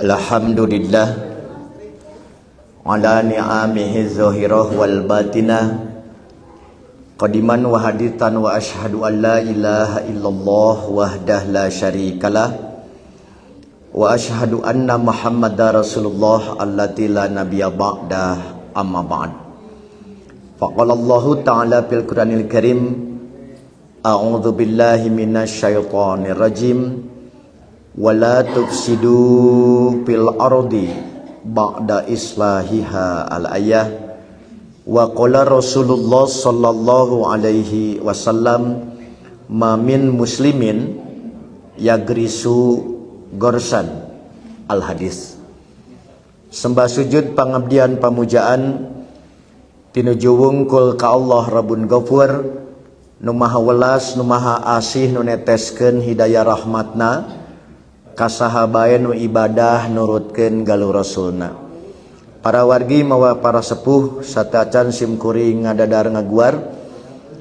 Alhamdulillah ala ni'amihi zahirah wal batinah qadiman wa haditan wa ashhadu an la ilaha illallah wahdah la syarikalah wa ashhadu anna muhammadar rasulullah allati la nabiyya ba'dah amma ba'd. Faqala Allah ta'ala fil Qur'anil Karim a'udzu billahi minasy syaithanir rajim wala tufsidu fil ardi ba'da islahiha al-ayah wa qala Rasulullah sallallahu alaihi wasallam ma min muslimin yagrisu gorsan al-hadis. Sembah sujud pangabdian pamujaan tinuju wungkul ka Allah Rabbun Ghafur nu maha welas nu maha asih nu neteskeun hidayah rahmatna kasahabae nu ibadah nurutkeun galuh rasulna. Para wargi mawa para sepuh satacan simkuring ngadadar ngaguar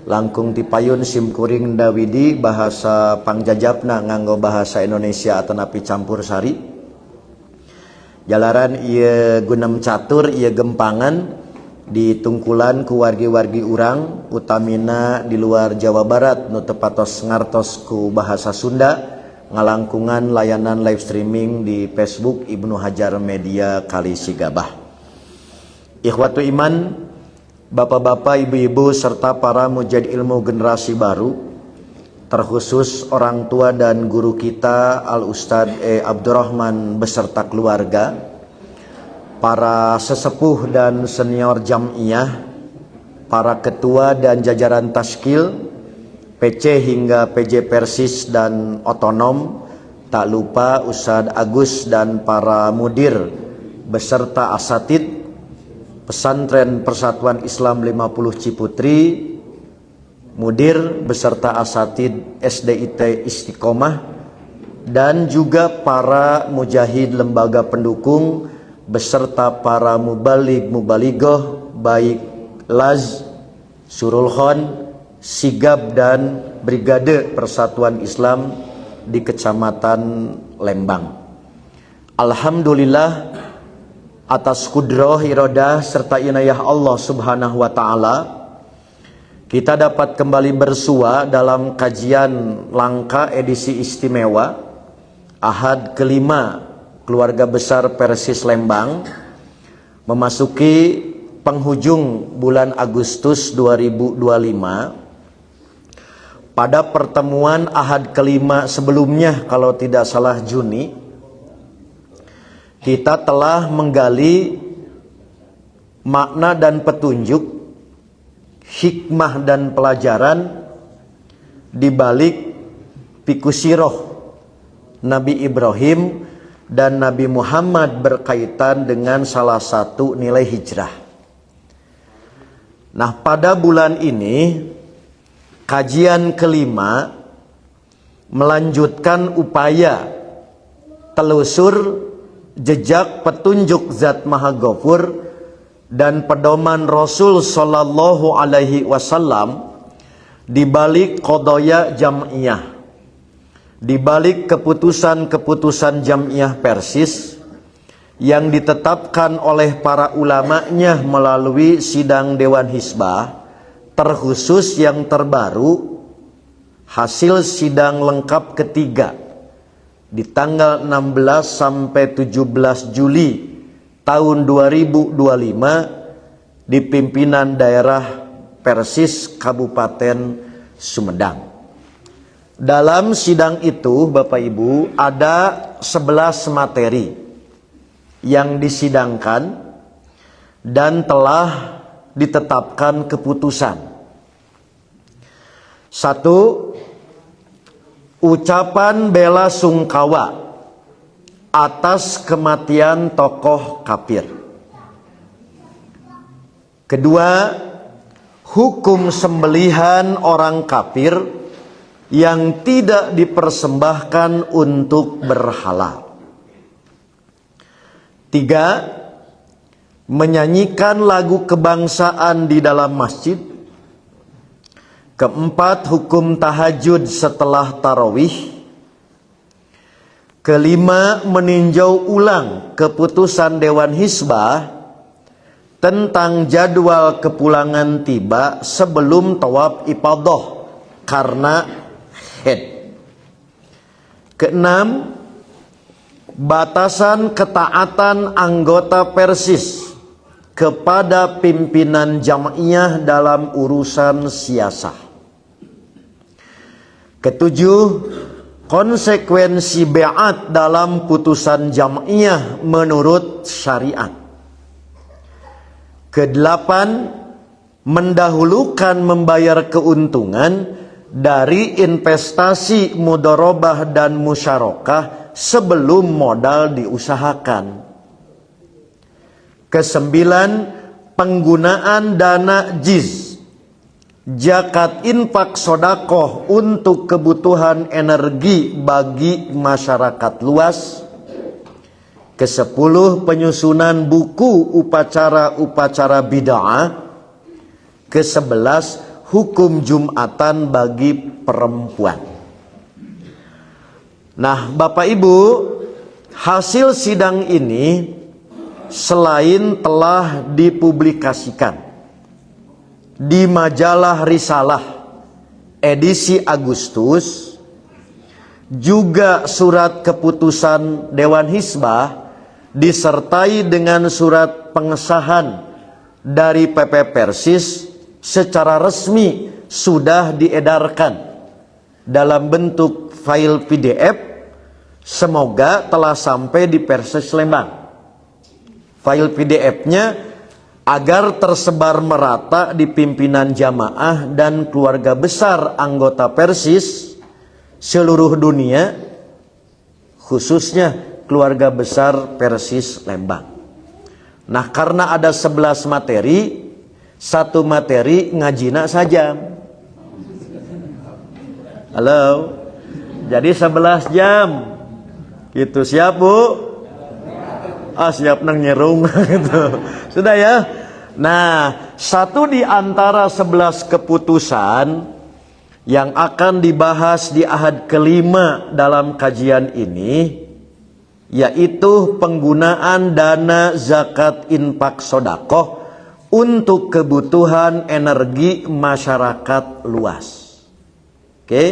langkung tipayun simkuring dawidi bahasa pangjajabna nganggo bahasa Indonesia atanapi campur sari. Jalaran ieu gunem catur ieu gempangan ditungkulan ku wargi-wargi urang utamina di luar Jawa Barat nu tepatos ngartos ku bahasa Sunda ngalangkungan layanan live streaming di Facebook Ibnu Hajar Media Kali Sigabah. Ikhwatu iman, bapak-bapak, ibu-ibu serta para mujahid ilmu generasi baru, terkhusus orang tua dan guru kita Al Ustadz Abdurrahman beserta keluarga, para sesepuh dan senior jam'iyah, para ketua dan jajaran taskil PC hingga PJ Persis dan otonom, tak lupa Ustadz Agus dan para mudir beserta asatid Pesantren Persatuan Islam 50 Ciputri, mudir beserta asatid SDIT Istiqomah, dan juga para mujahid lembaga pendukung beserta para mubalighah baik Laz, Surulkhon, Sigab dan Brigade Persatuan Islam di Kecamatan Lembang. Alhamdulillah atas kudrah iradah serta inayah Allah Subhanahu wa taala kita dapat kembali bersua dalam kajian langka edisi istimewa Ahad kelima keluarga besar Persis Lembang memasuki penghujung bulan Agustus 2025. Pada pertemuan Ahad kelima sebelumnya, kalau tidak salah Juni, kita telah menggali makna dan petunjuk, hikmah dan pelajaran di balik pikusiroh Nabi Ibrahim dan Nabi Muhammad berkaitan dengan salah satu nilai hijrah. Nah, pada bulan ini kajian kelima melanjutkan upaya telusur jejak petunjuk Zat Maha Ghafur dan pedoman Rasul Sallallahu Alaihi Wasallam di balik qadaya jam'iyah, di balik keputusan-keputusan jam'iyah Persis yang ditetapkan oleh para ulamanya melalui sidang Dewan Hizbah, terkhusus yang terbaru hasil sidang lengkap ketiga di tanggal 16 sampai 17 Juli tahun 2025 di pimpinan daerah Persis Kabupaten Sumedang. Dalam sidang itu Bapak Ibu ada 11 materi yang disidangkan dan telah ditetapkan keputusan. 1. Ucapan bela sungkawa atas kematian tokoh kafir. 2. Hukum sembelihan orang kafir yang tidak dipersembahkan untuk berhala. 3. Menyanyikan lagu kebangsaan di dalam masjid. 4. Hukum tahajud setelah tarawih. Kelima, meninjau ulang keputusan Dewan Hizbah tentang jadwal kepulangan tiba sebelum tawaf ifadah karena haid. Keenam, batasan ketaatan anggota Persis kepada pimpinan jamaiyah dalam urusan siasah. Ketujuh, konsekuensi be'at dalam putusan jamaiyah menurut syariat. Kedelapan, mendahulukan membayar keuntungan dari investasi mudharabah dan musyarakah sebelum modal diusahakan. Kesembilan, penggunaan dana jiz, zakat infak sodakoh untuk kebutuhan energi bagi masyarakat luas. Kesepuluh, penyusunan buku upacara-upacara bid'ah. Kesebelas, hukum Jumatan bagi perempuan. Nah, Bapak Ibu, hasil sidang ini selain telah dipublikasikan di majalah Risalah edisi Agustus, juga surat keputusan Dewan Hizbah disertai dengan surat pengesahan dari PP Persis secara resmi sudah diedarkan dalam bentuk file PDF. Semoga telah sampai di Persis Lembang. File PDF-nya agar tersebar merata di pimpinan jamaah dan keluarga besar anggota Persis seluruh dunia, khususnya keluarga besar Persis Lembang. Nah, karena ada 11 materi, satu materi ngajina saja. Halo. Jadi 11 jam. Gitu, siap Bu? Siap nang nyerung gitu. Sudah ya? Nah, satu di antara 11 keputusan yang akan dibahas di ahad kelima dalam kajian ini, yaitu penggunaan dana zakat infak sodakoh untuk kebutuhan energi masyarakat luas. Oke,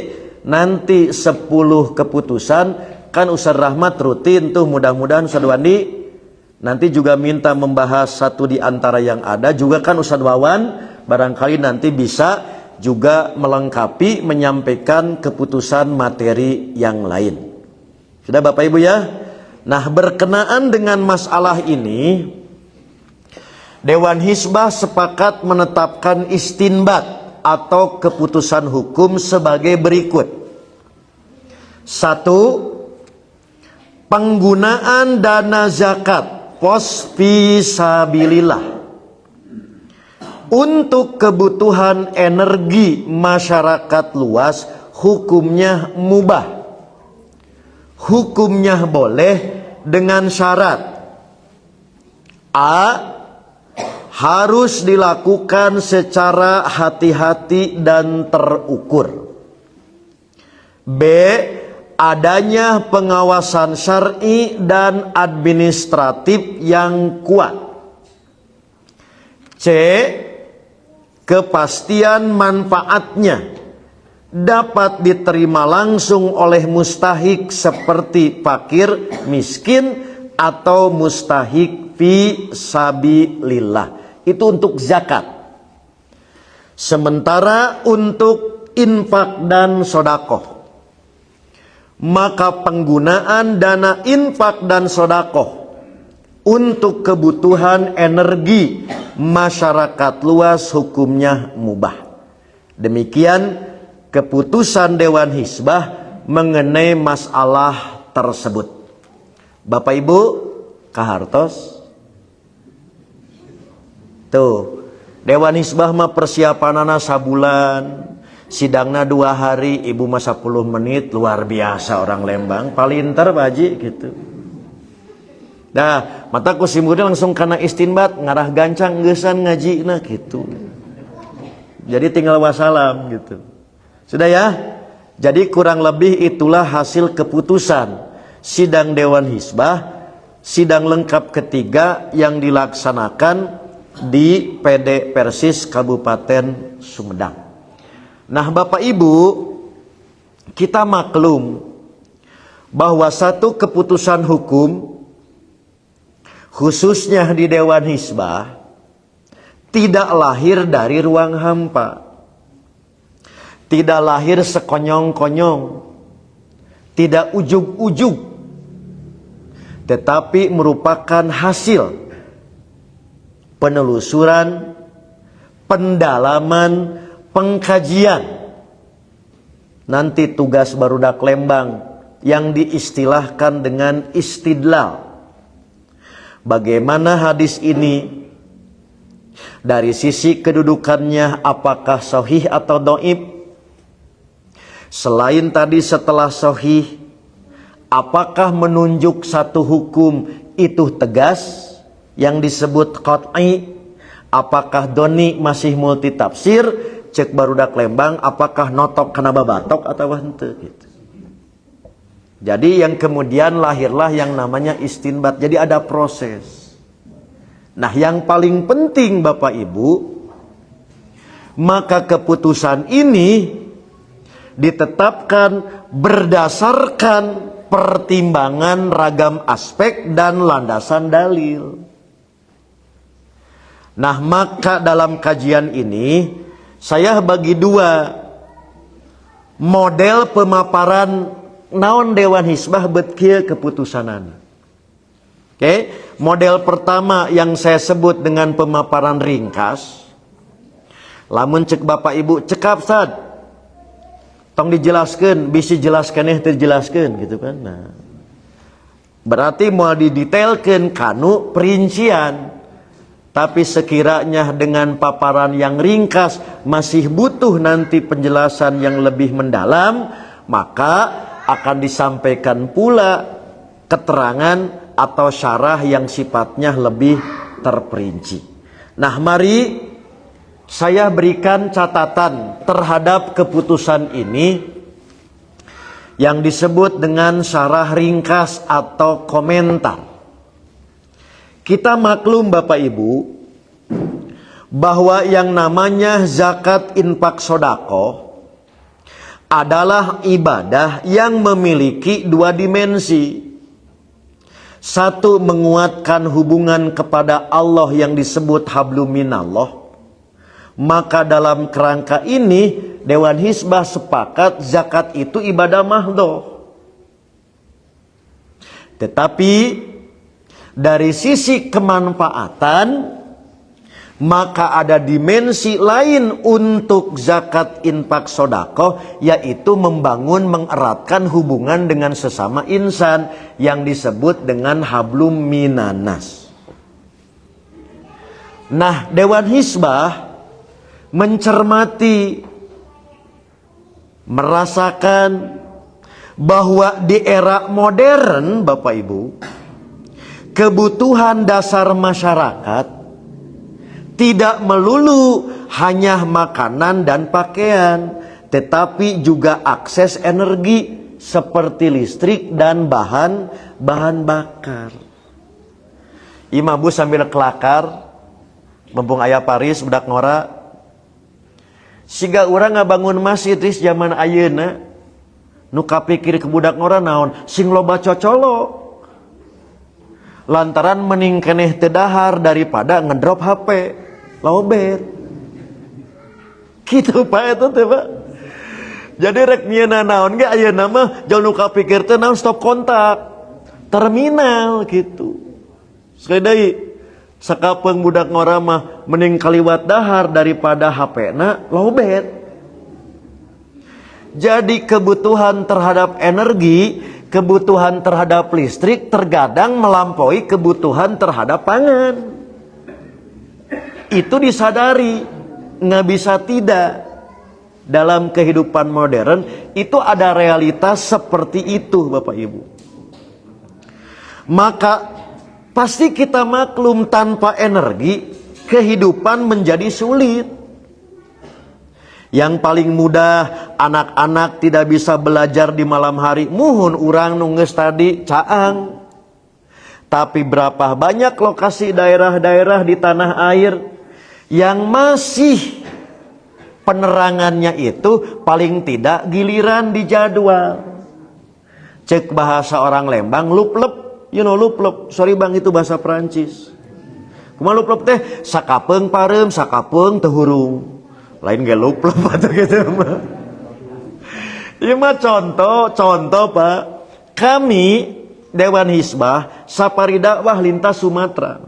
nanti 10 keputusan kan Ustaz Rahmat rutin tuh, mudah-mudahan Ustaz Wandi nanti juga minta membahas satu di antara yang ada, juga kan Ustaz Wawan barangkali nanti bisa juga melengkapi menyampaikan keputusan materi yang lain. Sudah Bapak Ibu ya? Nah, berkenaan dengan masalah ini, Dewan Hizbah sepakat menetapkan istinbat atau keputusan hukum sebagai berikut. 1. Penggunaan dana zakat pos fisabilillah untuk kebutuhan energi masyarakat luas hukumnya mubah. Hukumnya boleh dengan syarat: A. Harus dilakukan secara hati-hati dan terukur. B. Adanya pengawasan syar'i dan administratif yang kuat. C. Kepastian manfaatnya dapat diterima langsung oleh mustahik seperti fakir, miskin, atau mustahik fi sabilillah. Itu untuk zakat. Sementara untuk infak dan sodakoh, maka penggunaan dana infak dan sodakoh untuk kebutuhan energi masyarakat luas hukumnya mubah. Demikian keputusan Dewan Hizbah mengenai masalah tersebut. Bapak Ibu kahartos tuh, Dewan Hizbah mah persiapanana sabulan, sidangna 2 hari, ibu mah 10 menit, luar biasa orang Lembang, palinter Pak Haji gitu. Nah, mata kusimudnya langsung karena istinbat, ngarah gancang gesan ngaji nah gitu. Jadi tinggal wassalam gitu. Sudah ya? Jadi kurang lebih itulah hasil keputusan sidang Dewan Hizbah, sidang lengkap ketiga yang dilaksanakan di PD Persis Kabupaten Sumedang. Nah, Bapak Ibu, kita maklum bahwa satu keputusan hukum khususnya di Dewan Hizbah tidak lahir dari ruang hampa, tidak lahir sekonyong-konyong, tidak ujug-ujug, tetapi merupakan hasil penelusuran, pendalaman, pengkajian. Nanti tugas barudak Lembang yang diistilahkan dengan istidlal. Bagaimana hadis ini dari sisi kedudukannya, apakah sahih atau dhaif? Selain tadi setelah sahih, apakah menunjuk satu hukum itu tegas yang disebut qat'i? Apakah doni masih multitafsir? Cek barudak Lembang, apakah notok kena babatok atau henteu gitu. Jadi yang kemudian lahirlah yang namanya istinbat. Jadi ada proses. Nah, yang paling penting Bapak Ibu, maka keputusan ini ditetapkan berdasarkan pertimbangan ragam aspek dan landasan dalil. Nah, maka dalam kajian ini saya bagi dua model pemaparan naon Dewan Hizbah bet kieu keputusanan. Oke, model pertama yang saya sebut dengan pemaparan ringkas. Lamun cek Bapak Ibu cekap sad, tong dijelaskan, bisi jelaskan terjelaskan gitu kan. Nah, berarti mau didetailkan kanu perincian. Tapi sekiranya dengan paparan yang ringkas masih butuh nanti penjelasan yang lebih mendalam, maka akan disampaikan pula keterangan atau syarah yang sifatnya lebih terperinci. Nah, mari saya berikan catatan terhadap keputusan ini yang disebut dengan syarah ringkas atau komentar. Kita maklum Bapak Ibu bahwa yang namanya zakat infak sodako adalah ibadah yang memiliki dua dimensi. Satu, menguatkan hubungan kepada Allah yang disebut hablum minallah. Maka dalam kerangka ini Dewan Hizbah sepakat zakat itu ibadah mahdhah. Tetapi dari sisi kemanfaatan, maka ada dimensi lain untuk zakat infak sodakoh, yaitu membangun, mengeratkan hubungan dengan sesama insan yang disebut dengan hablum minanas. Nah, Dewan Hizbah mencermati, merasakan bahwa di era modern Bapak Ibu, kebutuhan dasar masyarakat tidak melulu hanya makanan dan pakaian, tetapi juga akses energi seperti listrik dan bahan bakar. Imabu sambil kelakar, mumpung aya Paris budak ngora, siga urang ngabangun masjid ris zaman ayeuna, nu kapikir ke budak ngora naon, sing loba cocolok. Lantaran mending keneh tedahar daripada ngedrop HP lobet. Kitu Pak eta teh Pak. Jadi rek nyieuna naon ge ayeuna mah jauh nu kapikir teh naon stop kontak. Terminal gitu. Sekali deui sakapeung budak ngora mah mending kaliwat dahar daripada HP-na lobet. Jadi kebutuhan terhadap energi, kebutuhan terhadap listrik terkadang melampaui kebutuhan terhadap pangan. Itu disadari, nggak bisa tidak. Dalam kehidupan modern itu ada realitas seperti itu Bapak Ibu. Maka pasti kita maklum tanpa energi kehidupan menjadi sulit. Yang paling mudah anak-anak tidak bisa belajar di malam hari. Muhun urang nungges tadi caang. Tapi berapa banyak lokasi daerah-daerah di tanah air yang masih penerangannya itu paling tidak giliran di jadwal. Cek bahasa orang Lembang, luplep, you know luplep. Sorry bang, itu bahasa Perancis. Kumaha luplep teh? Sakapeung pareum, sakapeung teu hurung. Lain ge luplep atuh gitu mah. Ieu mah contoh Pak. Kami Dewan Hizbah Sapari Dakwah lintas Sumatera.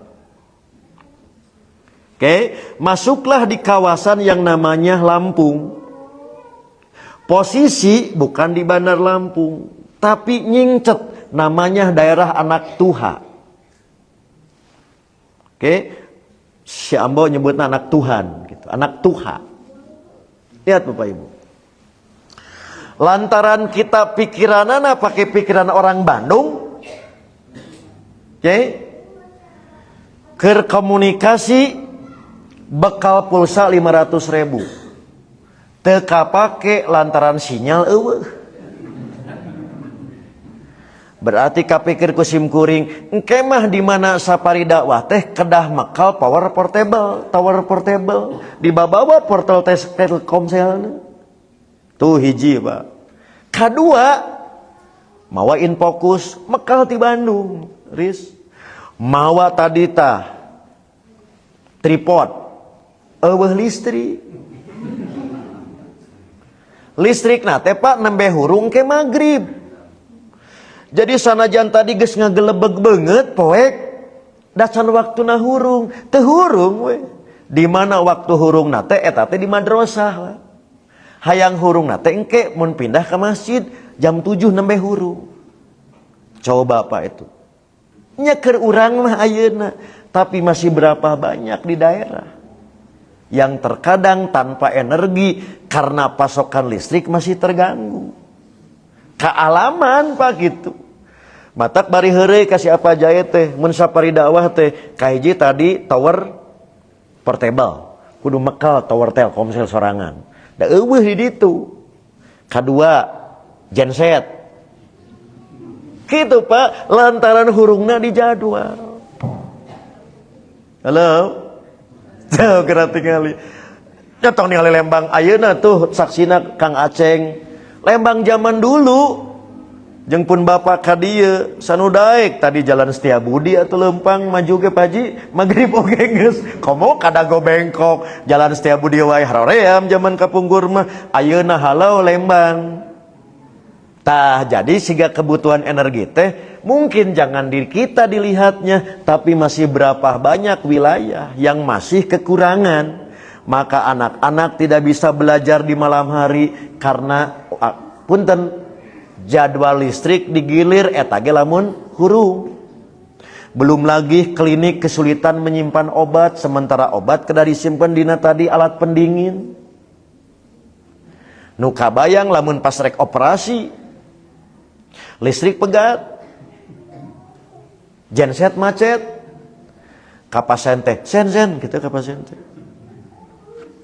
Oke, masuklah di kawasan yang namanya Lampung. Posisi bukan di Bandar Lampung, tapi nyingcet, namanya daerah Anak Tuha. Oke, si Ambo nyebutnya anak Tuhan, gitu. Anak Tuha. Lihat Bapak Ibu. Lantaran kita pikiranana pakai pikiran orang Bandung, oke, komunikasi bekal pulsa 500.000, teka pake lantaran sinyal eueuh. Berarti kapikir ku simkuring, engke mah di mana Sapari Dakwah teh kedah mekal tower portable, dibawa portal Telkomselna. Tuh hiji Pak. Kadua, mawa Infokus mekal di Bandung, Riz. Mawa tadi tah tripod, eueuh listrik. Listrik na teh Pak nembe hurung ke magrib. Jadi sanajan tadi geus ngagelebeg beungeut poek dacan waktuna hurung, teu hurung we. Di mana waktu hurungna teh eta teh di madrasah. We. Hayang hurungna teh engke mun pindah ke masjid jam 7 nembe hurung. Coba Pak itu. Nya keur urang mah ayeuna, tapi masih berapa banyak di daerah yang terkadang tanpa energi karena pasokan listrik masih terganggu. Kealaman Pak gitu. Matak bari heureuy kasih apa jaya teh mun Sapari Dakwah teh kahiji tadi tower portable kudu mekal tower Telkomsel sorangan da eueuh di ditu. Kadua genset kitu Pak lantaran hurungna di jadwal. Halo tuh kena tingali nyatong ningali Lembang ayeuna tuh saksina Kang Aceng. Lembang zaman dulu jeung pun bapak ka dieu sanu daek tadi Jalan Setiabudi atuh lempang maju ge Paji magrib oge geus komo kadago bengkok Jalan Setiabudi wae haroream zaman kapungkur mah ayeuna halau Lembang. Tah jadi siga kebutuhan energi teh mungkin jangan di kita dilihatnya, tapi masih berapa banyak wilayah yang masih kekurangan. Maka anak-anak tidak bisa belajar di malam hari karena punten jadwal listrik digilir eta ge lamun hurung. Belum lagi klinik kesulitan menyimpan obat, sementara obat kedah disimpan dina tadi alat pendingin. Nu kabayang lamun pas rek operasi listrik pegat, genset macet, ka pasien teh sen kitu ka pasien teh.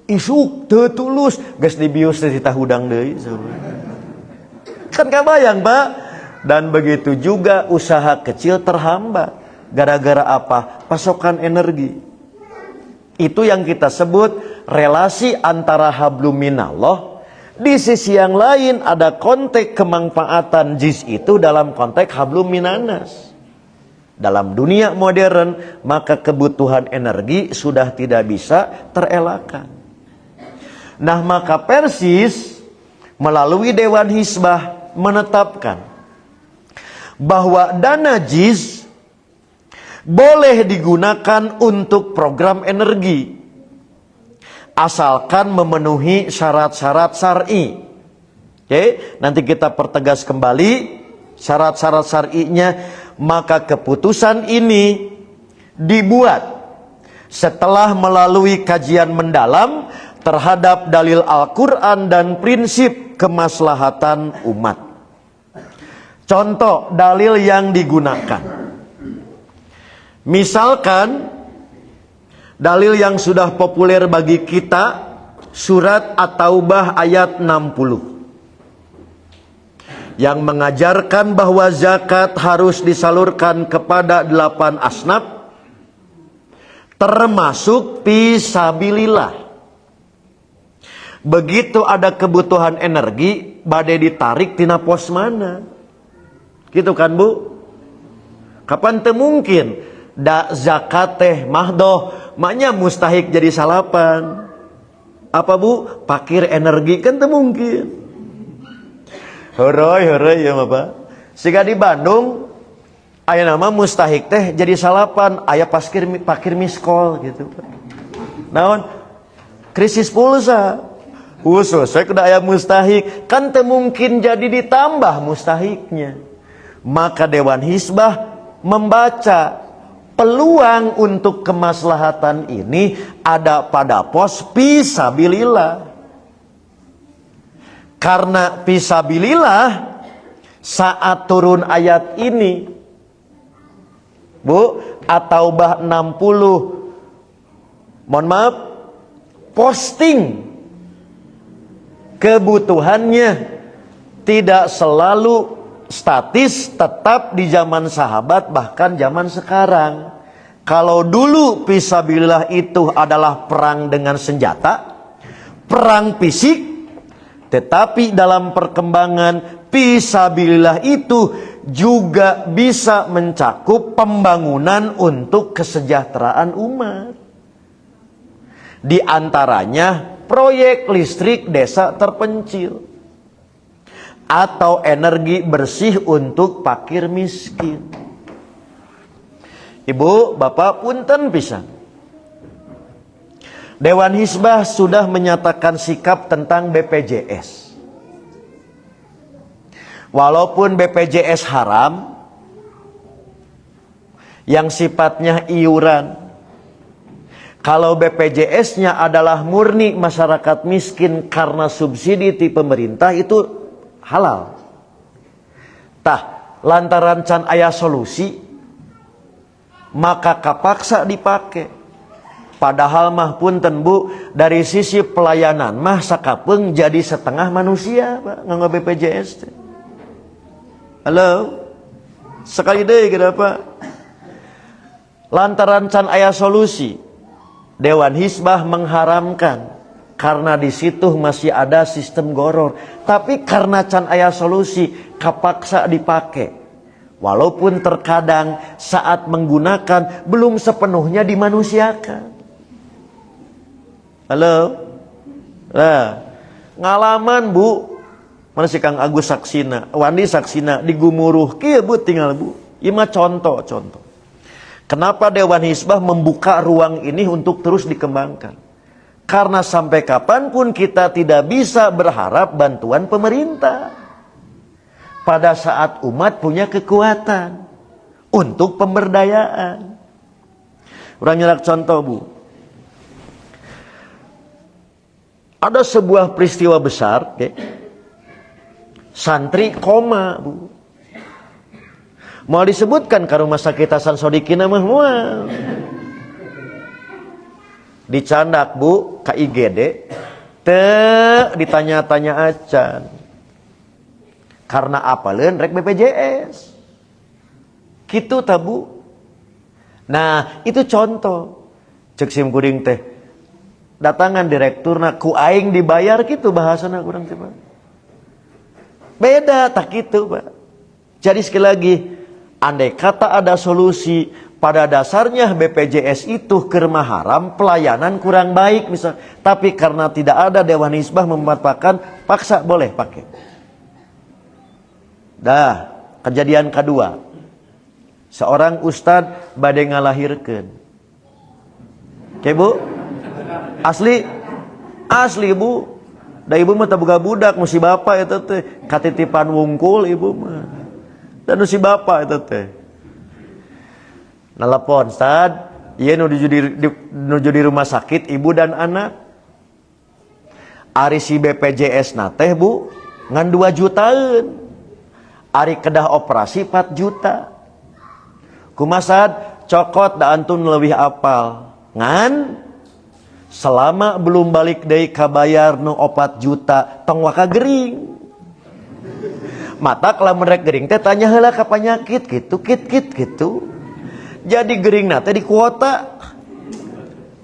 Isuk teu tulus geus dibius teh ditahudang deui. Kan kabayang Pak. Dan begitu juga usaha kecil terhambat gara-gara apa? Pasokan energi. Itu yang kita sebut relasi antara hablum minallah. Di sisi yang lain ada konteks kemanfaatan jis itu dalam konteks hablum minanas. Dalam dunia modern maka kebutuhan energi sudah tidak bisa terelakkan. Nah maka Persis melalui Dewan Hizbah menetapkan bahwa dana JIS boleh digunakan untuk program energi asalkan memenuhi syarat-syarat syar'i. Oke, nanti kita pertegas kembali syarat-syarat syar'inya. Maka keputusan ini dibuat setelah melalui kajian mendalam terhadap dalil Al-Quran dan prinsip kemaslahatan umat. Contoh dalil yang digunakan. Misalkan dalil yang sudah populer bagi kita, surat At-Taubah ayat 60. yang mengajarkan bahwa zakat harus disalurkan kepada 8 asnaf, termasuk fisabilillah. Begitu ada kebutuhan energi, badai ditarik tina pos mana? Gitu kan Bu? Kapan teu mungkin da zakat teh mahdoh, maknya mustahik jadi salapan. Apa Bu? Pakir energi kan teu mungkin. Heureui ya Bapak. Siga di Bandung aya nama mustahik teh jadi salapan, aya pakir miskol gitu. Naon? Krisis pulsa. Khusus saya kuda aya mustahik, kan teu mungkin jadi ditambah mustahiknya. Maka Dewan Hizbah membaca peluang untuk kemaslahatan ini ada pada pos fisabilillah. Karena fisabilillah saat turun ayat ini Bu, At-Taubah 60, mohon maaf, posting kebutuhannya tidak selalu statis, tetap di zaman sahabat, bahkan zaman sekarang. Kalau dulu fisabilillah itu adalah perang dengan senjata, perang fisik, tetapi dalam perkembangan fisabilillah itu juga bisa mencakup pembangunan untuk kesejahteraan umat. Di antaranya proyek listrik desa terpencil, atau energi bersih untuk fakir miskin. Ibu, Bapak, punten pisan. Dewan Hizbah sudah menyatakan sikap tentang BPJS. Walaupun BPJS haram, yang sifatnya iuran. Kalau BPJS-nya adalah murni masyarakat miskin karena subsidi di pemerintah, itu halal. Tah, lantaran can aya solusi, maka kapaksa dipakai. Padahal mah punten Bu, dari sisi pelayanan mah sakapeung jadi setengah manusia Pak, nganggo BPJS. Halo? Sekali deui kenapa? Lantaran can aya solusi, Dewan Hizbah mengharamkan. Karena di situ masih ada sistem goror. Tapi karena can aya solusi, kapaksa dipakai. Walaupun terkadang saat menggunakan belum sepenuhnya dimanusiakan. Halo? Nah, ngalaman Bu, mana si Kang Agus saksina, Wandi saksina, digumuruh, kieu Bu tinggal Bu. Ima contoh. Kenapa Dewan Hizbah membuka ruang ini untuk terus dikembangkan? Karena sampai kapanpun kita tidak bisa berharap bantuan pemerintah. Pada saat umat punya kekuatan untuk pemberdayaan. Orang nyerak contoh Bu. Ada sebuah peristiwa besar, santri koma Bu. Mau disebutkan ke rumah sakit Hasan Sodikin mah mual. Dicandak Bu ke IGD, ditanya-tanya acan. Karena apaleun rek BPJS. Kitu ta Bu. Nah, itu contoh. Cek sim kuring teh. Datangan direkturna ku aing dibayar kitu bahasana kurang teh. Beda tak kitu, Pak. Jadi sekali lagi, andai kata ada solusi, pada dasarnya BPJS itu kerma haram, pelayanan kurang baik misal. Tapi karena tidak ada Dewan Hizbah memanfaatkan, paksa boleh pakai. Dah, kejadian kedua. Seorang ustad badai ngalahirkeun. Oke Bu? Asli Bu. Da ibu mah boga budak, musi bapak eta teh katitipan wungkul ibu mah. Dan musi bapak eta teh. Nelpon, "Ustad, ieu nuju di rumah sakit ibu dan anak." Ari si BPJS na teh Bu, ngan 2 jutaan. Ari kedah operasi 4 juta. Kumasad cokot da antun leuwih apal. Ngan selama belum balik deui kabayar nu 4 juta tong waka gering. Mata kalau mereka gering teh tanya heula ka penyakit gitu, gitu. Jadi gering nate di kuota.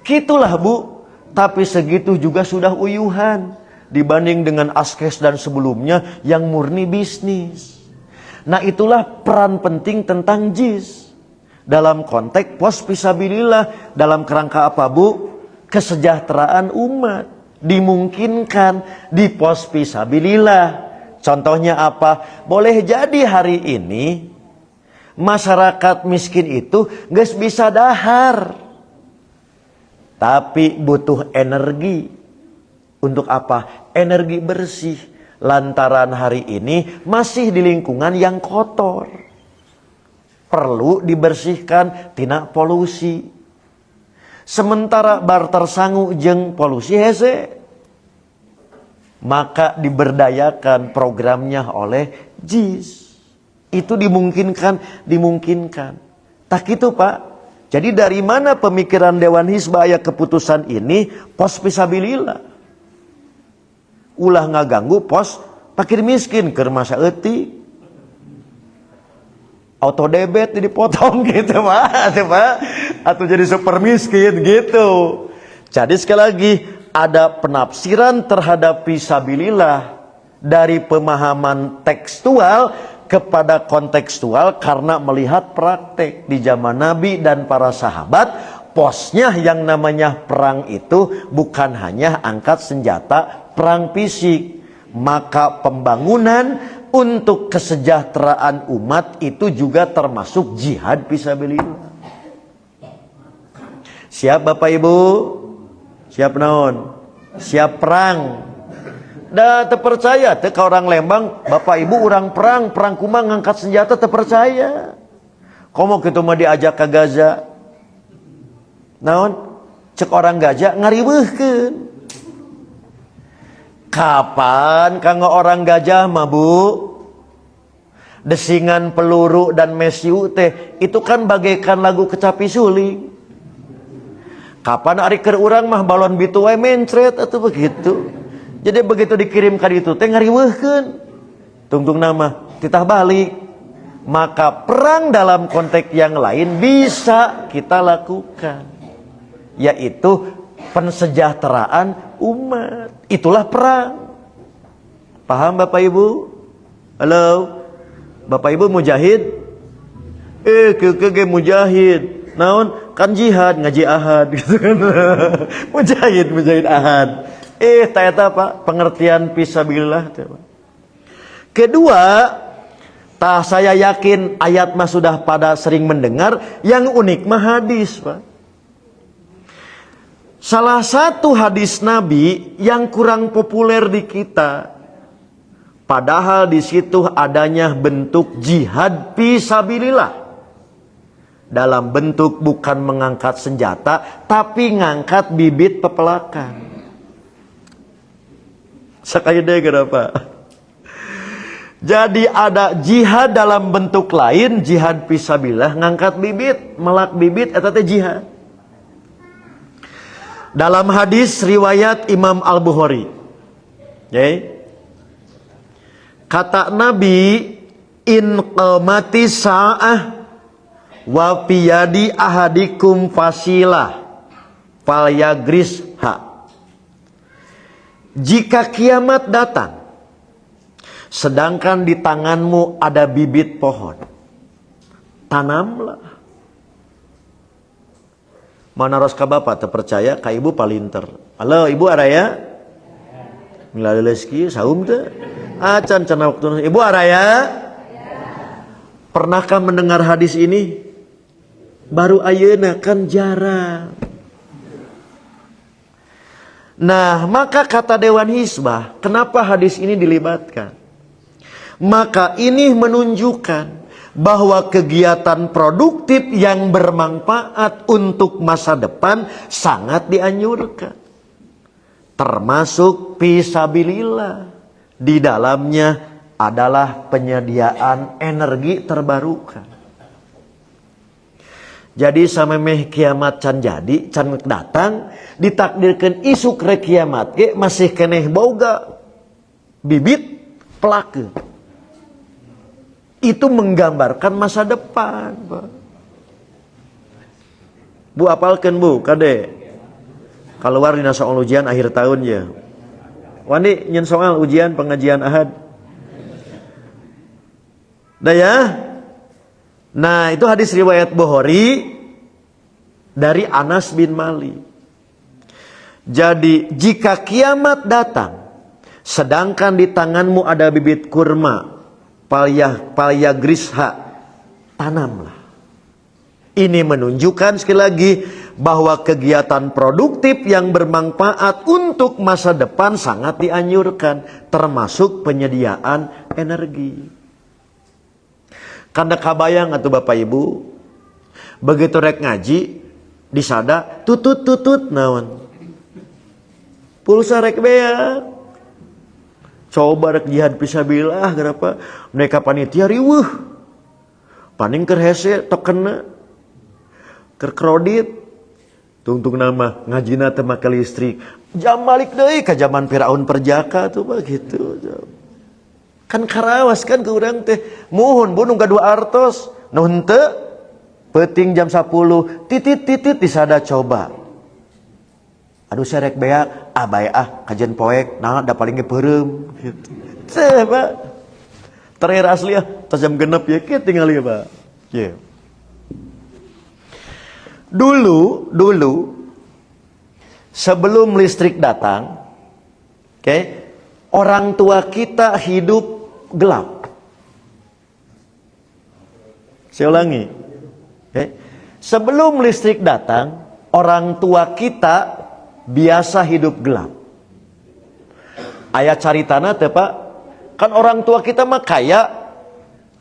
Gitulah Bu. Tapi segitu juga sudah uyuhan dibanding dengan askes dan sebelumnya yang murni bisnis. Nah itulah peran penting tentang JIS dalam konteks pos fisabilillah, dalam kerangka apa Bu? Kesejahteraan umat dimungkinkan di pos fisabilillah. Contohnya apa? Boleh jadi hari ini masyarakat miskin itu nggak bisa dahar, tapi butuh energi. Untuk apa? Energi bersih. Lantaran hari ini masih di lingkungan yang kotor. Perlu dibersihkan tina polusi. Sementara barter sangu jeung polusi hese. Maka diberdayakan programnya oleh JIS. Itu dimungkinkan. Tak gitu Pak. Jadi dari mana pemikiran Dewan Hizbah aya keputusan ini pos fisabilillah? Ulah ngaganggu pos fakir miskin keur masa eutik. Auto debit dipotong gitu Pak. Atau jadi super miskin gitu. Jadi sekali lagi ada penafsiran terhadap fisabilillah dari pemahaman tekstual kepada kontekstual karena melihat praktek di zaman Nabi dan para sahabat. Posnya yang namanya perang itu bukan hanya angkat senjata perang fisik, maka pembangunan untuk kesejahteraan umat itu juga termasuk jihad fisabilillah. Siap Bapak Ibu? Siap naon? Siap perang. Da terpercaya teh ka orang Lembang, Bapak Ibu urang perang kumaha ngangkat senjata terpercaya. Komo kitu mah diajak ke Gaza. Naon? Cek orang Gaza ngariweuhkeun. Kapan kanggo orang gajah mah Bu? Desingan peluru dan mesiu teh itu kan bagaikan lagu kecapi suling. Kapan ari keur urang mah balon bitu wae mencret atuh begitu. Jadi begitu dikirim ka ditu teh ngariweuhkeun. Tungtung nama titah balik. Maka perang dalam konteks yang lain bisa kita lakukan, yaitu pensejahteraan umat. Itulah perang. Paham Bapak Ibu? Halo? Bapak Ibu mujahid? Ke mujahid. Naon? Kan jihad, ngaji ahad gitu kan. Mujahid ahad. Eta Pak, pengertian fisabilillah. Kedua, saya yakin ayat mah sudah pada sering mendengar, yang unik mah hadis Pak. Salah satu hadis Nabi yang kurang populer di kita, padahal di situ adanya bentuk jihad fisabilillah dalam bentuk bukan mengangkat senjata, tapi ngangkat bibit pepelakan. Sekali deh kenapa? Jadi ada jihad dalam bentuk lain, jihad fisabilillah ngangkat bibit, melak bibit, eta teh jihad. Dalam hadis riwayat Imam Al-Bukhari, kata Nabi, in qamati sa'ah wa piyadi ahadikum fasilah falyagrisha. Jika kiamat datang sedangkan di tanganmu ada bibit pohon, tanamlah. Mana ros ka bapak terpercaya ka ibu palinter. Halo ibu araya? Mila leuleus saum teu? Acan cenah waktu ibu araya? Pernahkah mendengar hadis ini? Baru ayeuna kan jarang. Nah, maka kata Dewan Hizbah, kenapa hadis ini dilibatkan? Maka ini menunjukkan bahwa kegiatan produktif yang bermanfaat untuk masa depan sangat dianjurkan. Termasuk fisabilillah. Di dalamnya adalah penyediaan energi terbarukan. Jadi samemeh kiamat can jadi, can datang, ditakdirkan isuk rek kiamat ge masih keneh boga bibit pelakeun. Itu menggambarkan masa depan, Pak. Bu, apalkan Bu, kade. Keluar dina soal ujian akhir tahun ya. Wandi nyen soal ujian pengajian Ahad. Dah ya. Nah, itu hadis riwayat Bukhari dari Anas bin Malik. Jadi, jika kiamat datang, sedangkan di tanganmu ada bibit kurma, palya grisha, tanamlah. Ini menunjukkan sekali lagi bahwa kegiatan produktif yang bermanfaat untuk masa depan sangat dianjurkan, termasuk penyediaan energi. Karena kabayang atuh Bapak Ibu, begitu rek ngaji, disada tutut naon. Pulsa rek bea. Coba rek jihad fisabilillah kenapa? Mereka panitia riweuh. Paning keur hese tok kena. Keur kredit. Tungtung nama ngajina teh make listrik. Jam balik deui ka zaman Firaun perjaka tuh begitu. Kan karawas kan ke urang teh. Muhun bu nu kadua artos. Nu henteu peuting jam 10 titit disada coba. Aduh serek bea bae kajian poek nah da paling ge peureum gitu. Teh Pak. Terakhir asli tos jam 6 ya kieu tinggal ieu Pak. Kieu. Dulu sebelum listrik datang, orang tua kita hidup gelap. Saya ulangi. Sebelum listrik datang, orang tua kita biasa hidup gelap. Aya caritana teh Pak, kan orang tua kita mah kaya,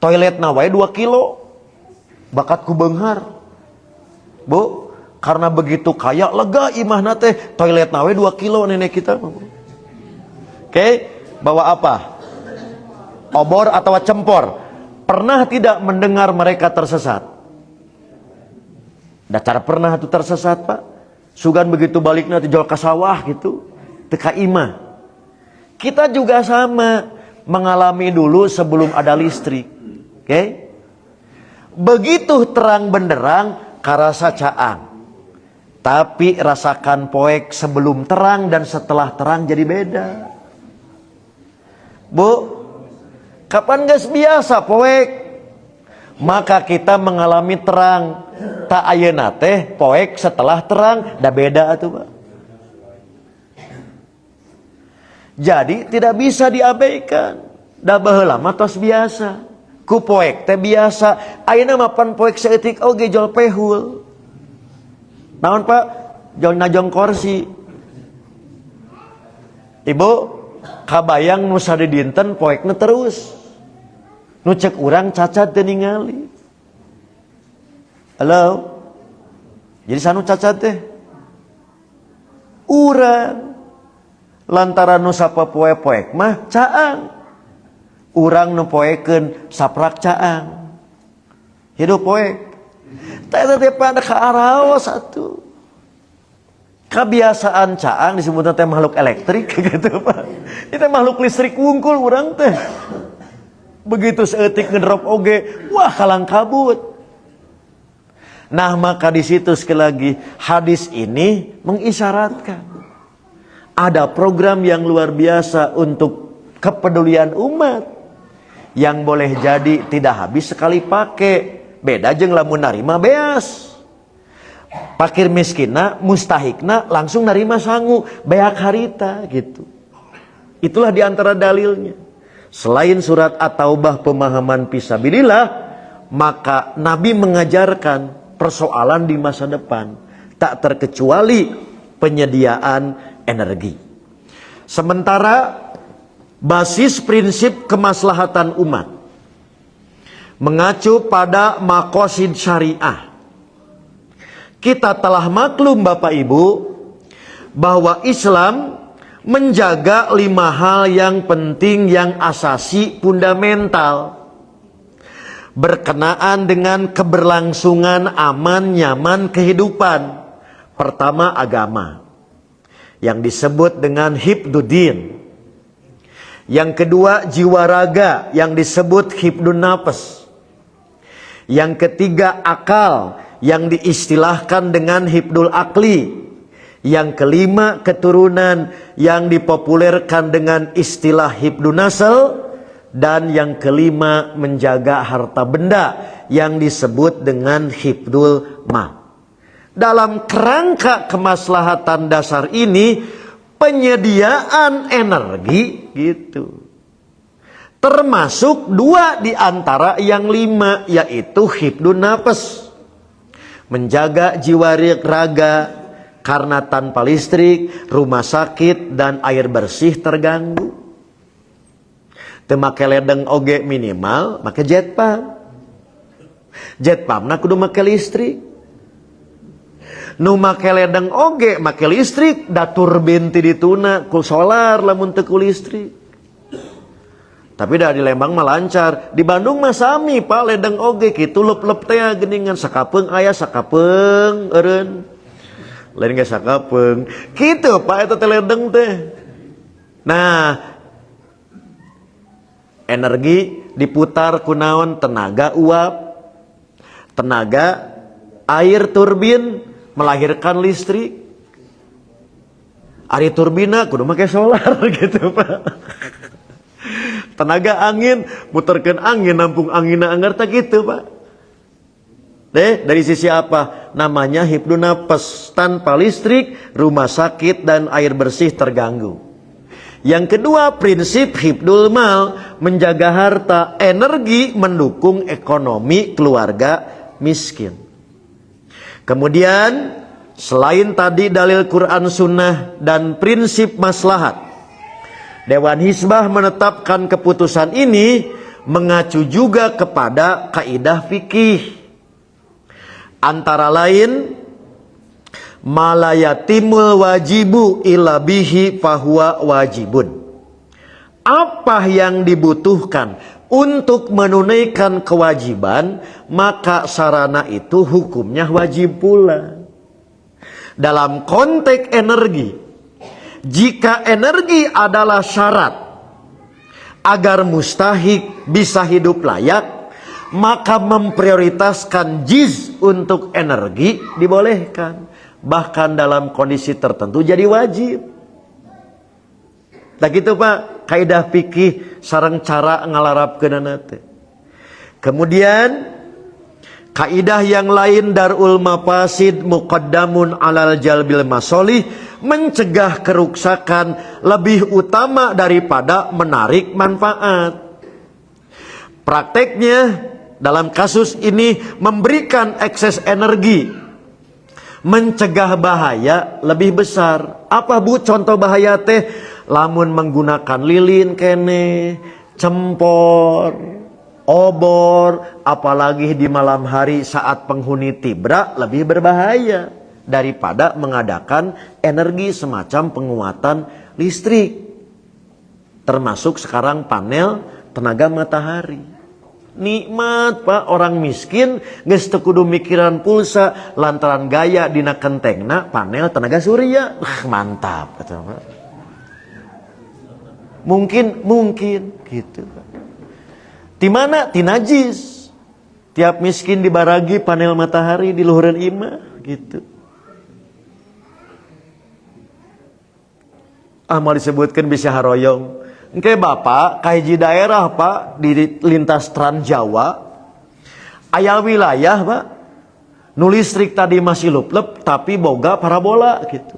toilet wae 2 kilo, bakat ku beunghar. Bu, karena begitu kaya lega imahna teh, toilet wae 2 kilo nenek kita. Bawa apa? Obor atau cempor. Pernah tidak mendengar mereka tersesat? Da cara pernah itu tersesat Pak? Sugan begitu baliknya dijol ka sawah gitu, teka imah. Kita juga sama mengalami dulu sebelum ada listrik. Begitu terang benderang karasa caang. Tapi rasakan poek sebelum terang dan setelah terang jadi beda. Bu, kapan geus biasa poek? Maka kita mengalami terang. Tak ayeuna teh poek setelah terang da beda atuh Pak. Jadi tidak bisa diabaikan. Da baheula mah tos biasa. Ku poek teh biasa. Ayeuna mah pan poek saeutik oge jol pehul. Naon Pak? Jol najong kursi. Ibu, kabayang nu sade dinten poekna terus. Nu cek urang cacat teu ningali. Halo. Jadi sanu cacat teh urang. Lantaran nu sapoe poek mah caang. Urang nu poekeun saprak caang. Hidup poek. Tah teh pada ka araos atuh. Kebiasaan caang disebutna teh makhluk elektrik gitu Pak. Itu makhluk listrik wungkul urang teh. Begitu seeutik ngedrop oge, wah kalang kabut. Nah, maka di situ sekali lagi hadis ini mengisyaratkan ada program yang luar biasa untuk kepedulian umat yang boleh jadi tidak habis sekali pakai. Beda jeung lamun narima beas. Pakir miskinna, mustahikna langsung narima sangu, beak harita gitu. Itulah diantara dalilnya. Selain surat At-Taubah pemahaman fisabilillah, maka Nabi mengajarkan persoalan di masa depan, tak terkecuali penyediaan energi. Sementara basis prinsip kemaslahatan umat mengacu pada maqasid syariah. Kita telah maklum Bapak Ibu bahwa Islam menjaga 5 hal yang penting, yang asasi, fundamental berkenaan dengan keberlangsungan aman nyaman kehidupan. Pertama, agama yang disebut dengan hifdzuddin. Yang kedua, jiwa raga yang disebut hifdun nafas. Yang ketiga, akal yang diistilahkan dengan hifdul akli. Yang kelima, keturunan yang dipopulerkan dengan istilah hifdun nasl. Dan yang kelima, menjaga harta benda yang disebut dengan hifdul mal. Dalam kerangka kemaslahatan dasar ini, penyediaan energi gitu. Termasuk dua di antara yang lima, yaitu hifdun nafas. Menjaga jiwa raga karena tanpa listrik, rumah sakit, dan air bersih terganggu. Teu make ledeng oge minimal make jet pump. Jet pump na kudu make listrik. Nu make ledeng oge make listrik, da turbin ti dituna ku solar lamun teu ku listrik. Tapi da di Lembang mah lancar. Di Bandung mah sami Pak ledeng oge kitu leup-leup teh geuningan sakapeung aya sakapeung eureun. Lain ge sakapeung. Kitu Pak eta teh ledeng teh. Nah, energi diputar kunaon, tenaga uap, tenaga air turbin melahirkan listrik. Ari turbina kudu make solar gitu Pak. Tenaga angin muterkeun angin, nampung anginna anggar teh gitu Pak. Dari sisi apa? Namanya hifdun nafas. Tanpa listrik, rumah sakit dan air bersih terganggu. Yang kedua, prinsip hifdul mal, menjaga harta, energi mendukung ekonomi keluarga miskin. Kemudian, selain tadi dalil Quran Sunnah dan prinsip maslahat, Dewan Hizbah menetapkan keputusan ini mengacu juga kepada kaidah fikih. Antara lain, malayatimul wajibu illa bihi fahuwa wajibun. Apa yang dibutuhkan untuk menunaikan kewajiban, maka sarana itu hukumnya wajib pula. Dalam konteks energi, jika energi adalah syarat agar mustahik bisa hidup layak, maka memprioritaskan jiz untuk energi dibolehkan. Bahkan dalam kondisi tertentu jadi wajib. Nah gitu Pak, kaidah fikih sareng cara ngalarapkeunana teh. Kemudian kaidah yang lain, darul mafasid muqaddamun alal jalbil masolih, mencegah keruksakan lebih utama daripada menarik manfaat. Prakteknya dalam kasus ini memberikan ekses energi, mencegah bahaya lebih besar. Apa Bu contoh bahaya teh? Lamun menggunakan lilin kene, cempor, obor, apalagi di malam hari saat penghuni tibra, lebih berbahaya daripada mengadakan energi semacam penguatan listrik. Termasuk sekarang panel tenaga matahari. Nikmat Pak, orang miskin geus teu kudu mikiran pulsa lantaran gaya dina kentengna panel tenaga surya. Mantap kata Pak. Mungkin gitu Pak. Di mana? Ti najis. Tiap miskin dibaragi panel matahari di luhureun imah gitu. Mau disebutkan bisa haroyong. Engke Bapak, kahiji daerah Pak, di lintas Trans Jawa, aya wilayah Pak, nu listrik tadi masih leup-leup, tapi boga parabola gitu.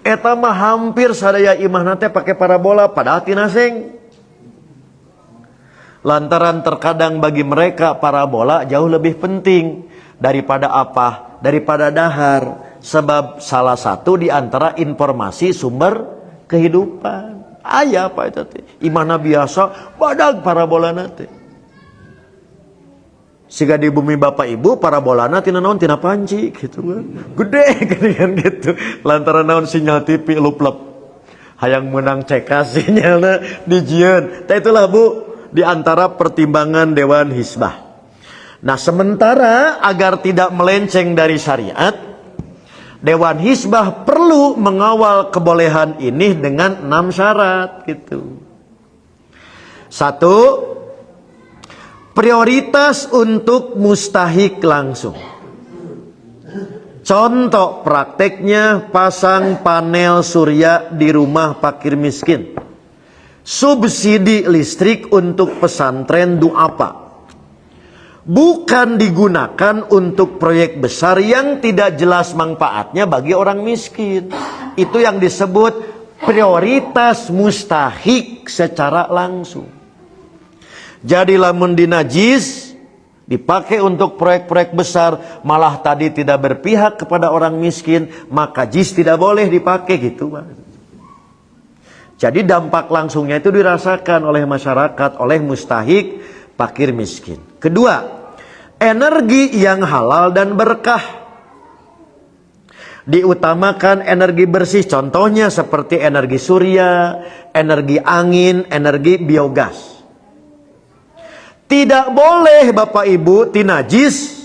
Eta mah hampir sadaya imahna teh pake parabola, padahal tina seng. Lantaran terkadang bagi mereka parabola jauh lebih penting daripada apa? Daripada dahar. Sebab salah satu di antara informasi sumber kehidupan. Aya apa itu teh? Imahna biasa badag parabolana teh. Siga di bumi Bapak Ibu parabolana tina naon tina panci gitu kan. Gede kan gitu. Lantaran naon sinyal TV lup-lup. Hayang menang cekas sinyalna dijieun. Tah itulah Bu di antara pertimbangan Dewan Hizbah. Nah, sementara agar tidak melenceng dari syariat, Dewan Hizbah perlu mengawal kebolehan ini dengan 6 syarat gitu. 1. Prioritas untuk mustahik langsung. Contoh prakteknya pasang panel surya di rumah fakir miskin. Subsidi listrik untuk pesantren duafa. Bukan digunakan untuk proyek besar yang tidak jelas manfaatnya bagi orang miskin. Itu yang disebut prioritas mustahik secara langsung. Jadi lamun dinajis dipakai untuk proyek-proyek besar, malah tadi tidak berpihak kepada orang miskin, maka jis tidak boleh dipakai gitu, Pak. Jadi dampak langsungnya itu dirasakan oleh masyarakat, oleh mustahik, fakir miskin. Kedua, energi yang halal dan berkah. Diutamakan energi bersih, contohnya seperti energi surya, energi angin, energi biogas. Tidak boleh Bapak Ibu tinajis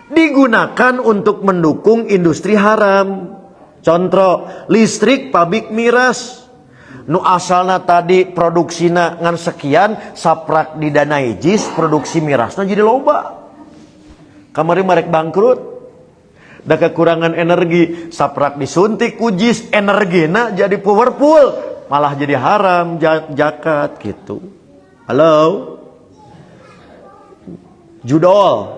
digunakan untuk mendukung industri haram. Contoh, listrik pabrik miras. Nu asalna tadi produksina ngan sekian, saprak didanai jis, produksi mirasna jadi loba. Kamari marek bangkrut. Da kekurangan energi, saprak disuntik ku jis, energina jadi powerful, malah jadi haram zakat gitu. Halo? Judol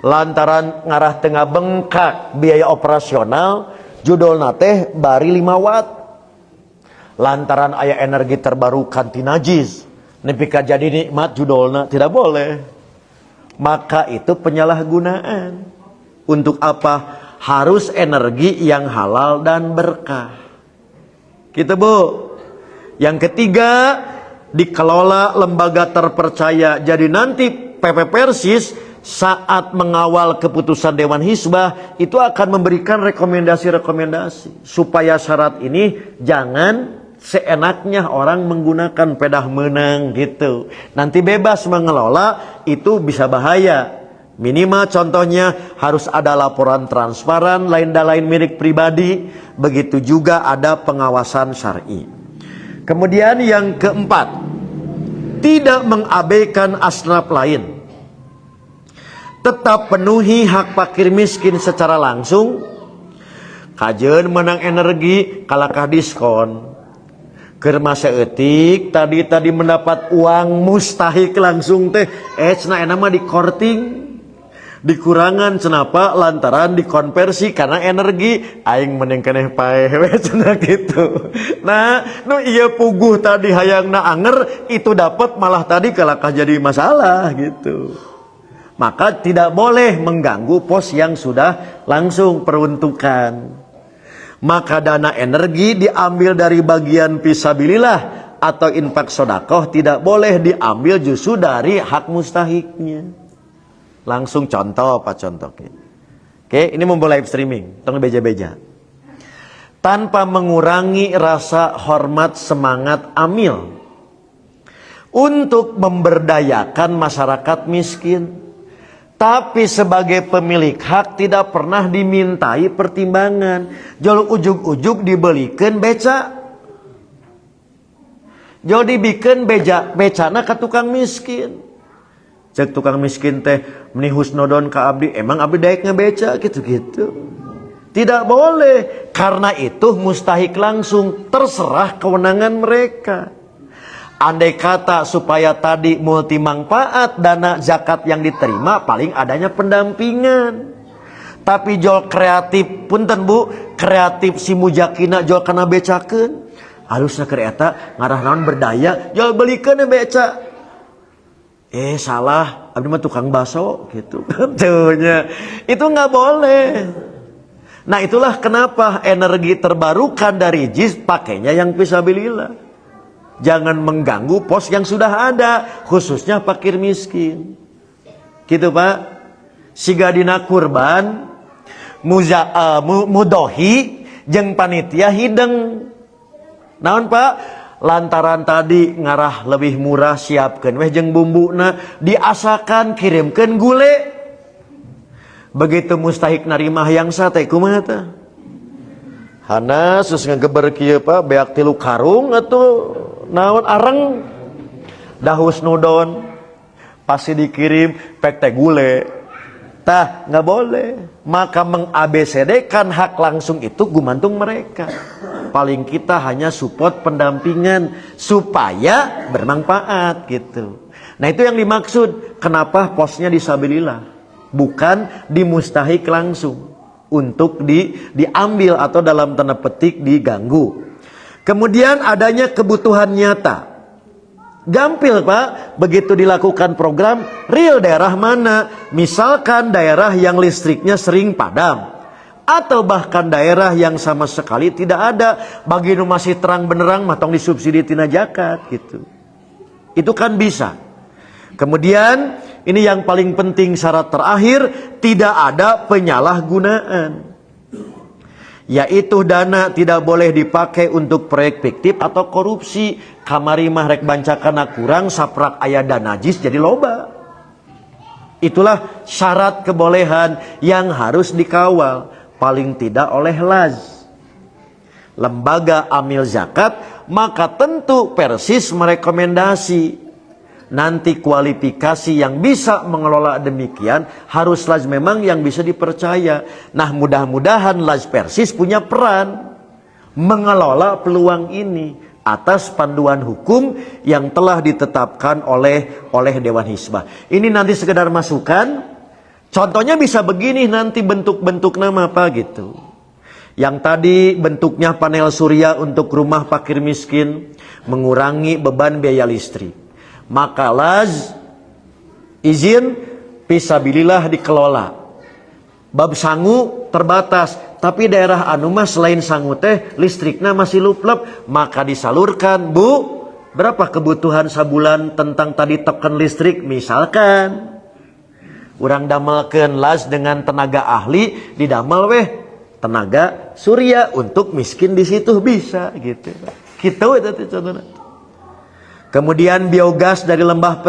lantaran ngarah tengah bengkak biaya operasional, judol nate bari 5 watt lantaran aya energi terbarukan ti najis nepika jadi nikmat, judolna tidak boleh. Maka itu penyalahgunaan. Untuk apa? Harus energi yang halal dan berkah gitu, Bu. Yang ketiga, dikelola lembaga terpercaya. Jadi nanti PP Persis saat mengawal keputusan Dewan Hizbah itu akan memberikan rekomendasi-rekomendasi supaya syarat ini jangan seenaknya orang menggunakan pedah menang gitu. Nanti bebas mengelola, itu bisa bahaya. Minimal contohnya harus ada laporan transparan, lain milik pribadi. Begitu juga ada pengawasan syar'i. Kemudian yang keempat, tidak mengabaikan asnaf lain. Tetap penuhi hak fakir miskin secara langsung. Kajeun menang energi, kalakah diskon. Keur masa etik, tadi mendapat uang mustahik langsung teh. Cenah enak mah dikorting. Dikurangan cenapa lantaran dikonversi karena energi aing meneng keneh pae we cenah gitu. Nah, nu ieu puguh tadi hayangna anger itu dapat malah tadi kalakah jadi masalah gitu. Maka tidak boleh mengganggu pos yang sudah langsung peruntukan. Maka dana energi diambil dari bagian fisabilillah atau infak sodakoh, tidak boleh diambil justru dari hak mustahiknya. Langsung contoh Pak, contoh. Oke, ini memulai live streaming, tong beja-beja. Tanpa mengurangi rasa hormat semangat amil untuk memberdayakan masyarakat miskin. Tapi sebagai pemilik hak tidak pernah dimintai pertimbangan. Jol ujug-ujug dibelikan beca. Jol dibikin becana ke tukang miskin. Cek tukang miskin teh meni husnodon ka abdi, emang abdi daek ngebeca gitu-gitu. Tidak boleh. Karena itu mustahik langsung, terserah kewenangan mereka. Andai kata supaya tadi multi manfaat dana zakat yang diterima, paling adanya pendampingan. Tapi jol kreatif punten Bu, kreatif si mujakina jol kana becakeun. Halusna keur eta ngarah naon berdaya, jol belikeun beca. Salah, abdi mah tukang baso gitu. Tentunya itu nggak boleh. Nah, itulah kenapa energi terbarukan dari jis pakainya yang fisabilillah. Jangan mengganggu pos yang sudah ada, khususnya fakir miskin. Gitu Pak. Siga dina kurban, mudohi, jeung panitia hideng. Naon Pak? Lantaran tadi ngarah lebih murah, siapkeun weh jeung bumbuna, diasakan kirimkeun gule. Begitu mustahik narima hayang sate kumaha teh? Hana sus ngageber kieu Pak beak 3 karung atuh naon areng dahus nudon pasti dikirim pek teh gule. Tah nggak boleh. Maka meng-ABCD kan hak langsung itu gumantung mereka. Paling kita hanya support pendampingan supaya bermanfaat gitu. Nah itu yang dimaksud. Kenapa posnya disabilillah, bukan dimustahik langsung untuk diambil atau dalam tanda petik diganggu. Kemudian adanya kebutuhan nyata. Gampil Pak, begitu dilakukan program, real daerah mana? Misalkan daerah yang listriknya sering padam, atau bahkan daerah yang sama sekali tidak ada, bagi nu masih terang benerang matong disubsidi tina zakat gitu. Itu kan bisa. Kemudian ini yang paling penting, syarat terakhir, tidak ada penyalahgunaan. Yaitu dana tidak boleh dipakai untuk proyek fiktif atau korupsi. Kamari mah rek bancakana kurang saprak aya dana najis jadi loba. Itulah syarat kebolehan yang harus dikawal, paling tidak oleh LAZ, lembaga amil zakat. Maka tentu persis merekomendasi nanti kualifikasi yang bisa mengelola demikian harus LAZ memang yang bisa dipercaya. Nah mudah-mudahan LAZ Persis punya peran mengelola peluang ini atas panduan hukum yang telah ditetapkan oleh Dewan Hizbah. Ini nanti sekedar masukan. Contohnya bisa begini nanti bentuk-bentuk nama apa gitu. Yang tadi bentuknya panel surya untuk rumah fakir miskin, mengurangi beban biaya listrik. Maka LAZ izin fisabilillah dikelola. Bab sangu terbatas, tapi daerah anu mah selain sangu teh listriknya masih luplep, maka disalurkan, Bu, berapa kebutuhan sabulan tentang tadi token listrik misalkan. Urang damelkeun LAZ dengan tenaga ahli, didamel weh tenaga surya untuk miskin di situ bisa gitu. Gitu itu contohnya. Kemudian biogas dari limbah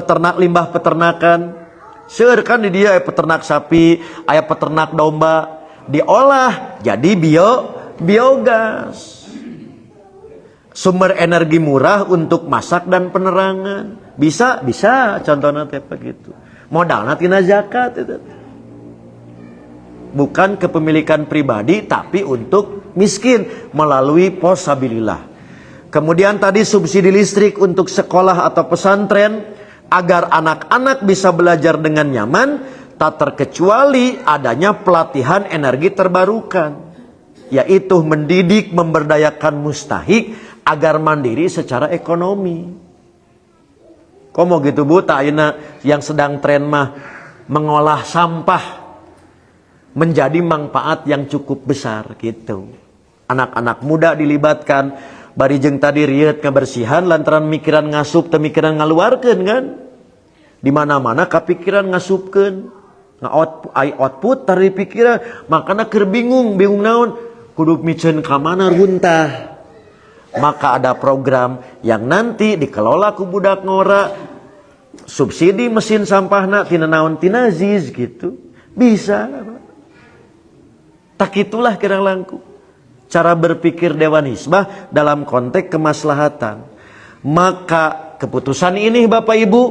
peternakan. Seueur kan di dia peternak sapi, aya peternak domba, diolah jadi biogas. Sumber energi murah untuk masak dan penerangan. Bisa contohnya teh begitu. Modalna tina zakat itu. Bukan kepemilikan pribadi tapi untuk miskin melalui posabilillah. Kemudian tadi subsidi listrik untuk sekolah atau pesantren agar anak-anak bisa belajar dengan nyaman, tak terkecuali adanya pelatihan energi terbarukan, yaitu mendidik memberdayakan mustahik agar mandiri secara ekonomi. Komo gitu Bu, tak ayeuna yang sedang tren mah mengolah sampah menjadi manfaat yang cukup besar gitu. Anak-anak muda dilibatkan. Bari jeung tadi riet kebersihan lantaran mikiran ngasup teu mikiran ngaluarkeun kan. Di mana-mana kapikiran ngasupkeun. Output tari pikiran, makana keur bingung naon kudu miceun ka mana runtah. Maka ada program yang nanti dikelola ku budak ngora, subsidi mesin sampahna tina naon tina ziz gitu. Bisa. Tak itulah kira langkung cara berpikir Dewan Hizbah dalam konteks kemaslahatan. Maka keputusan ini Bapak Ibu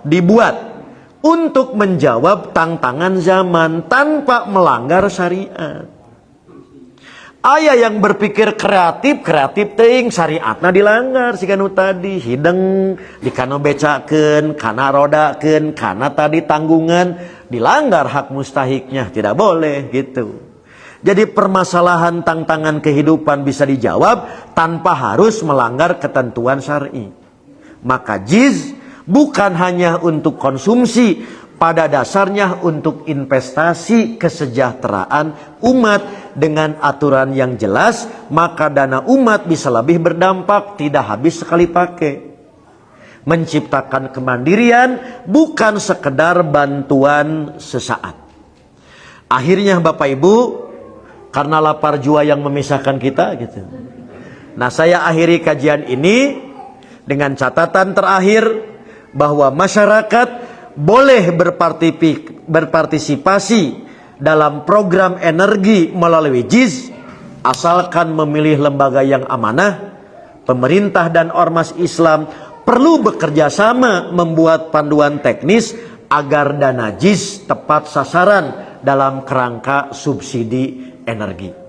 dibuat untuk menjawab tantangan zaman tanpa melanggar syariat. Aya yang berpikir kreatif teuing syariatna dilanggar sikanu tadi hideng dikana becakeun, kana rodakeun, kana tadi tanggungan dilanggar hak mustahiknya, tidak boleh gitu. Jadi permasalahan tantangan kehidupan bisa dijawab tanpa harus melanggar ketentuan syar'i. Maka JIZ bukan hanya untuk konsumsi, pada dasarnya untuk investasi kesejahteraan umat dengan aturan yang jelas, maka dana umat bisa lebih berdampak, tidak habis sekali pakai. Menciptakan kemandirian bukan sekedar bantuan sesaat. Akhirnya Bapak Ibu, karena lapar jua yang memisahkan kita gitu. Nah, saya akhiri kajian ini dengan catatan terakhir bahwa masyarakat boleh berpartisipasi dalam program energi melalui JIS, asalkan memilih lembaga yang amanah, pemerintah dan ormas Islam perlu bekerja sama membuat panduan teknis agar dana JIS tepat sasaran dalam kerangka subsidi energi.